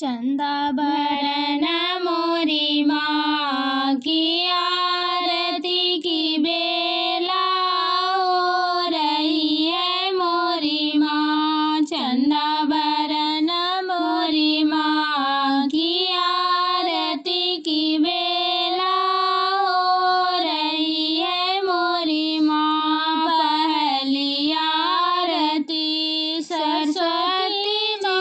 चंदा भरन मोरी माँ की आरती की बेला हो रही है मोरी माँ। चंदा भरन मोरी माँ की आरती की बेला हो रही है मोरी माँ। पहली आरती सरस्वती माँ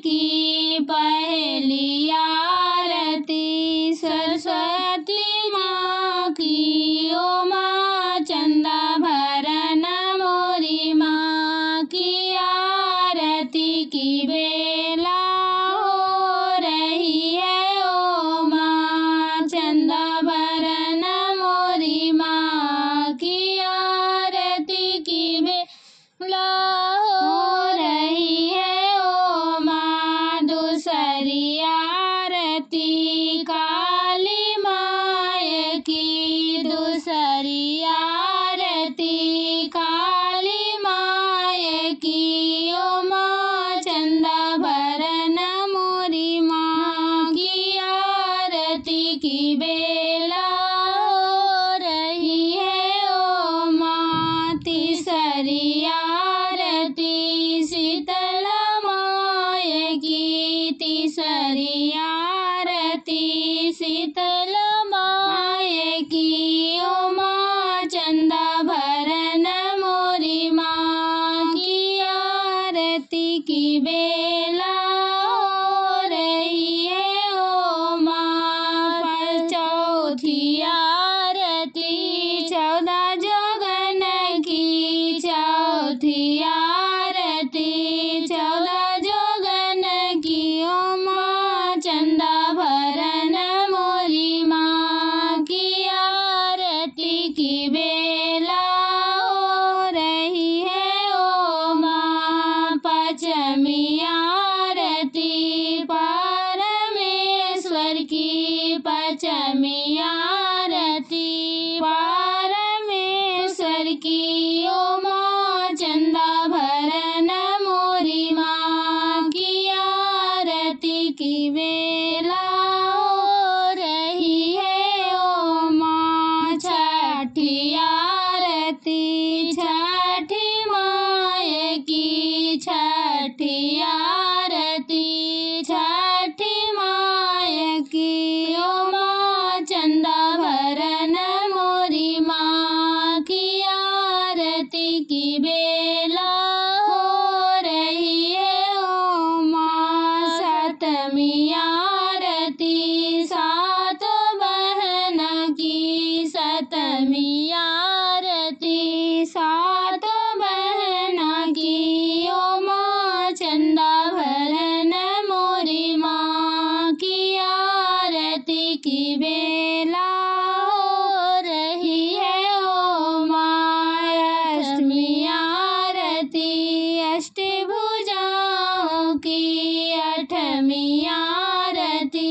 की, पहली आरती सरस्वती माँ की। ओ माँ चंदा भरन मोरी माँ की आरती की बेला हो रही है। ओ माँ चंदा भरन मोरी माँ की आरती की बेला हो रही है। ओ माँ दूसरी आरती काली माँ की, दूसरी आरती काली माँ की। ओ माँ चंदा भरन मोरी माँ की आरती की बेला हो रही है। ओ माँ तीसरी आरती शीतला माँ की, तीसरी आरती शीतला माँ की। ओ माँ चंदा भरन मोरी माँ की आरती की बेला हो रही है। ओ माँ चौथी आरती 14 जोगन की, चौथी आरती 14 जोगन की। ओ माँ चंदा भरन मोरी माँ की आरती की बेला हो रही है। ओ माँ पंचमी आरती परमेश्वर की, पंचमी आरती परमेश्वर की। ओ माँ चंदा भरन मोरी माँ की आरती की बेला हो रही है। ओ माँ छठी आरती छठी माँ की, छठी आरती छठी माँ की। ओ माँ चंदा भरन मोरी माँ की आरती की बेला हो रही है। ओ माँ सतमी आरती सातों बहन की, सतमी आरती सातों बहन की। ओ माँ चंदा भरन मोरी माँ की आरती की बेला हो रही है। ओ माँ अष्टमी आरती अष्टभुजाओं की, अठमी आरती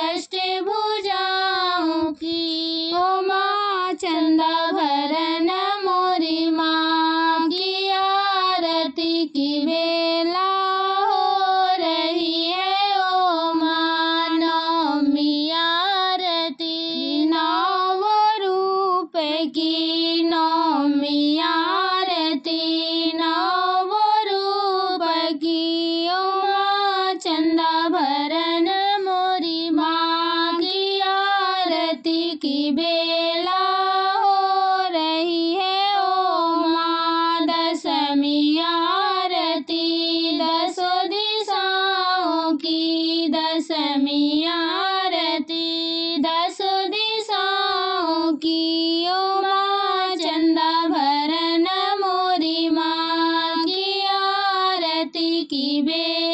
अष्टभुजाओं की। ओ माँ चंदा भरन मोरी माँ की आरती की बेला हो रही है। ओ माँ नवमी आरती नव रूप की, नवमी आरती नव रूप की। ओ माँ चंदा भरन मोरी माँ की आरती की बेला हो रही है। ओ माँ दशमी आरती दसों दिशाओं की, दशमी आरती दसों दिशाओं की। ओ माँ चंदा भरन मोरी माँ की आरती की बेला